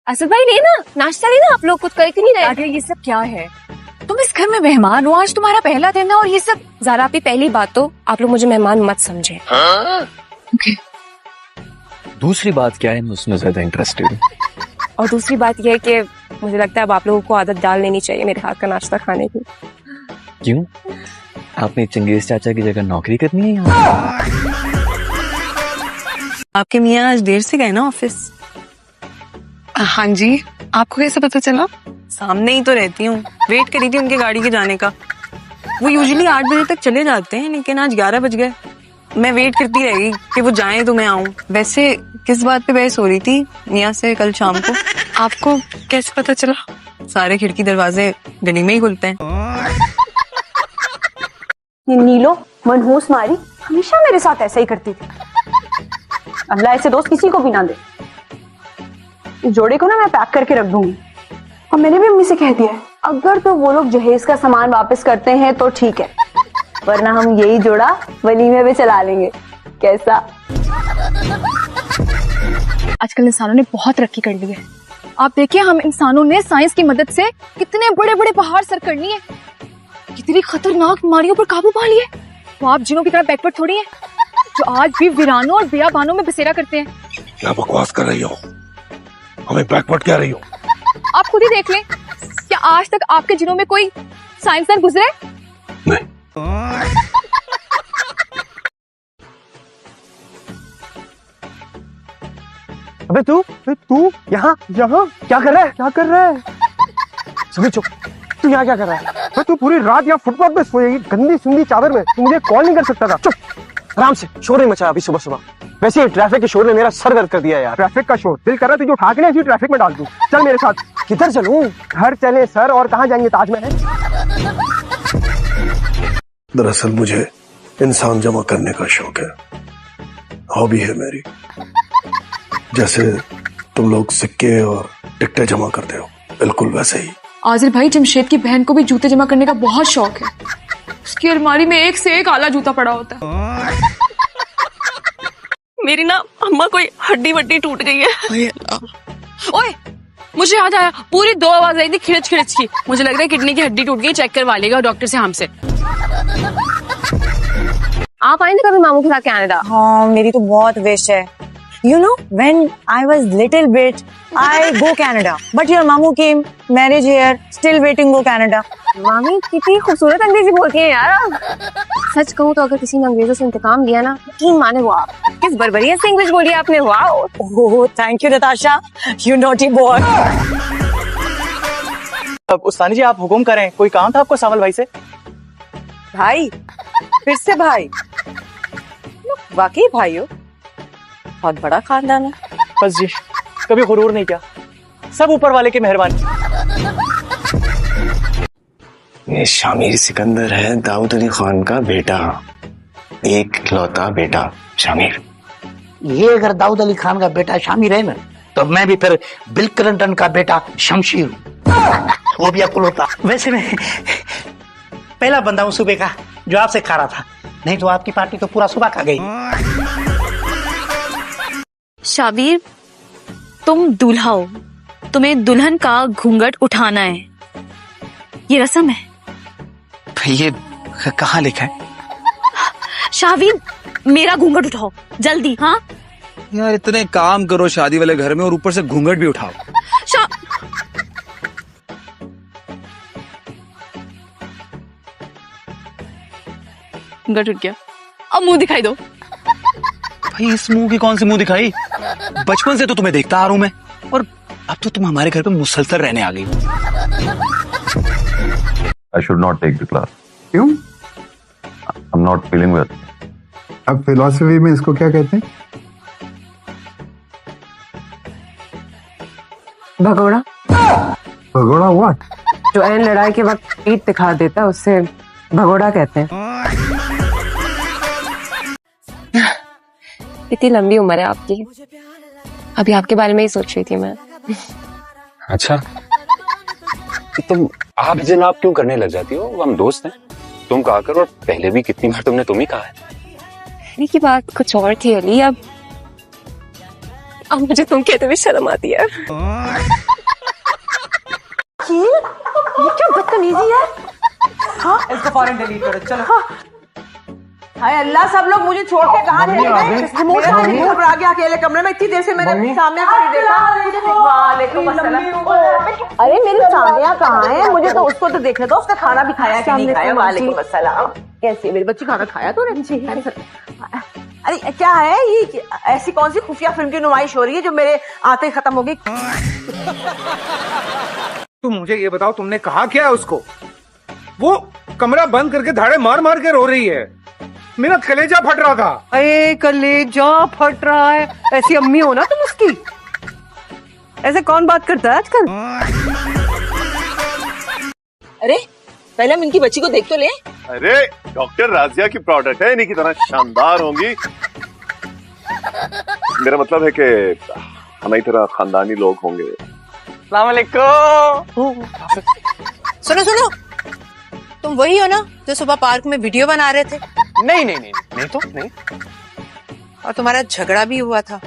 असद भाई लेना, नाश्ता लेना, आप लोग कुछ कर क्यों नहीं रहे? आगे ये सब क्या है? तुम इस घर में मेहमान हो, आज तुम्हारा पहला दिन है और ये सब। ज़रा आपकी पहली बात तो आप लोग मुझे मेहमान मत समझे। ओके। दूसरी बात क्या है, मैं उसमें ज्यादा इंटरेस्टेड हूँ। और दूसरी बात यह है कि मुझे लगता है अब आप लोगों को आदत डाल लेनी चाहिए मेरे हाथ का नाश्ता खाने की। क्यों? आपने चंगेज चाचा की जगह नौकरी करनी है यहाँ? आपके मियाँ आज देर से गए ना ऑफिस? हाँ जी। आपको कैसे पता चला? सामने ही तो रहती हूँ, वेट करी थी उनके गाड़ी के जाने का। वो यूजुअली 8 बजे तक चले जाते हैं, लेकिन आज 11 बज गए। मैं वेट करती रही कि वो जाएं तो मैं आऊँ। वैसे किस बात पे बहस हो रही थी मियाँ से कल शाम को? आपको कैसे पता चला? सारे खिड़की दरवाजे गली में ही खुलते हैं। ये नीलो मनहूस मारी हमेशा मेरे साथ ऐसा ही करती थी। अल्लाह ऐसे दोस्त किसी को भी ना दे। इस जोड़े को ना मैं पैक करके रख दूंगी। और मैंने भी अम्मी से कह दिया है, अगर तो वो लोग जहेज का सामान वापस करते हैं तो ठीक है, वरना हम यही जोड़ा वलीमे में चला लेंगे। कैसा? आजकल इंसानों ने बहुत तरक्की कर ली है। आप देखिए, हम इंसानों ने साइंस की मदद से कितने बड़े बड़े पहाड़ सर कर लिए, कितनी खतरनाक बीमारियों पर काबू पा लिए। तो आप जिनों की तरह बैकवर्ड थोड़ी है, जो आज भी वीरानों और बियाबानों में बसेरा करते हैं। क्या बकवास कर रही हो? हमें बैकवर्ड कह रही हो? आप खुद ही देख लें, क्या आज तक आपके जिनों में कोई साइंसदान गुजरे? नहीं। अबे तू यहाँ क्या कर रहा है? क्या कर रहा है? सभी चुप। तू यहाँ क्या कर रहा है? मैं तू पूरी रात यहाँ फुटपाथ पे सोएगी गंदी सुंदी चादर में। तू मुझे कॉल नहीं कर सकता था? चुप, आराम से। शोर नहीं मचाया अभी सुबह सुबह। वैसे ही ट्रैफिक के शोर ने मेरा सर दर्द कर दिया यार। ट्रैफिक का शोर? दिल कर रहा है तुझे उठा के ना इसी ट्रैफिक में डाल दूं। चल मेरे साथ। किधर चलूं? घर चले सर, और कहाँ जाएंगे? ताजमहल? दरअसल मुझे इंसान जमा करने का शौक है, हॉबी है मेरी। जैसे तुम लोग सिक्के और टिकटें जमा करते हो, बिल्कुल वैसे ही। आजिर भाई, जमशेद की बहन को भी जूते जमा करने का बहुत शौक है। उसकी अलमारी में एक से एक आला जूता पड़ा होता है। मेरी ना अम्मा कोई हड्डी वड्डी टूट गई है। ओए, मुझे याद आया, पूरी 2 आवाज आई थी खिड़च खिड़च की। मुझे लग रहा है किडनी की हड्डी टूट गई, चेक करवा लेगा डॉक्टर से हमसे। आप आएंगे कभी मामू के साथ कनाडा? हाँ, मेरी तो बहुत विश है। You know, when I was little bit, I go Canada. But your mamu came, marriage here, still waiting go Canada. मामी कितनी खूबसूरत अंग्रेजी बोलती हैं यार आप। सच कहूँ तो अगर किसी ने अंग्रेजों से इंतकाम लिया ना, यकीन माने वो आप। किस बर्बरियत से इंग्लिश बोली आपने, wow. Oh, thank you, Natasha. You naughty boy. अब उस्तानी जी, आप हुकुम करें, कोई काम था आपको सावल भाई से? भाई, फिर से भाई? वाकई भाई हो? बहुत बड़ा खानदान है। बस जी, कभी गुरूर नहीं किया, सब ऊपर वाले की मेहरबानी। ये शामिर सिकंदर है, दाऊद अली खान का बेटा, एक लौता बेटा शामिर। ये अगर दाऊद अली खान का बेटा शामिर है ना, तो मैं भी फिर बिल क्लिंटन का बेटा शमशीर हूँ। वो भी आपको होता। वैसे मैं पहला बंदा हूँ सुबह का जो आपसे खा रहा था, नहीं तो आपकी पार्टी तो पूरा सुबह खा गई। शाबिर, तुम दूल्हा हो, तुम्हें दुल्हन का घूंघट उठाना है, ये रस्म है। ये कहाँ लिखा है? शाबिर, मेरा घूंघट उठाओ जल्दी। हाँ यार, इतने काम करो शादी वाले घर में और ऊपर से घूंघट भी उठाओ। घूंघट उठ गया, अब मुंह दिखाई दो। भाई, इस मुंह की कौन सी मुंह दिखाई? बचपन से तो तुम्हें देखता आ रहा हूं मैं, और अब तो तुम हमारे घर पे मुसलसल रहने आ गई। I should not take the class. क्यों? I'm not feeling well. अब फिलोसफी में इसको क्या कहते हैं? भगोड़ा। भगोड़ा व्हाट? जो ऐन लड़ाई के वक्त पीठ दिखा देता है उससे भगोड़ा कहते हैं। इतनी लंबी उम्र है आपकी, अभी आपके बारे में ही सोच रही थी मैं। अच्छा, तो तुम आप जनाब क्यों करने लग जाती हो? हम दोस्त हैं, तुम कहा करो। और पहले भी कितनी बार तुमने तुम ही कहा है। पहले की बात कुछ और थी अली, अब अब मुझे तुम कहते हुए शर्म आती है। ये क्या बदतमीजी है? हाँ इसको फौरन डिलीट करो चलो। हाय अल्लाह, सब लोग मुझे छोड़ के कहाँ चले गए? मेरा घबरा गया अकेले कमरे में, इतनी देर से मैंने सामने खड़ी देखा। वालेकुम अस्सलाम। अरे मेरी सामने कहाँ है? मुझे तो उसको तो देखने दो, उसने खाना भी खाया कि नहीं खाया। वालेकुम अस्सलाम। कैसी मेरी बच्ची, खाना खाया तूने? अरे क्या है ये, ऐसी कौन सी खुफिया फिल्म की नुमाइश हो रही है जो मेरे आते ही खत्म हो गई? तुम मुझे ये बताओ, तुमने कहा क्या है उसको? वो कमरा बंद करके धाड़े मार मार के रो रही है, मेरा कलेजा फट रहा था। अरे कलेजा फट रहा है, ऐसी अम्मी हो ना तुम उसकी। ऐसे कौन बात करता है आजकल? अरे पहले हम इनकी बच्ची को देख तो ले। अरे डॉक्टर राजिया की प्रोडक्ट है, इन्हीं की तरह शानदार होंगी। मेरा मतलब है कि हमारी तरह खानदानी लोग होंगे। अस्सलाम वालेकुम। सुनो सुनो, तुम वही हो ना जो सुबह पार्क में वीडियो बना रहे थे? नहीं नहीं नहीं नहीं तो नहीं। और तुम्हारा झगड़ा भी हुआ था।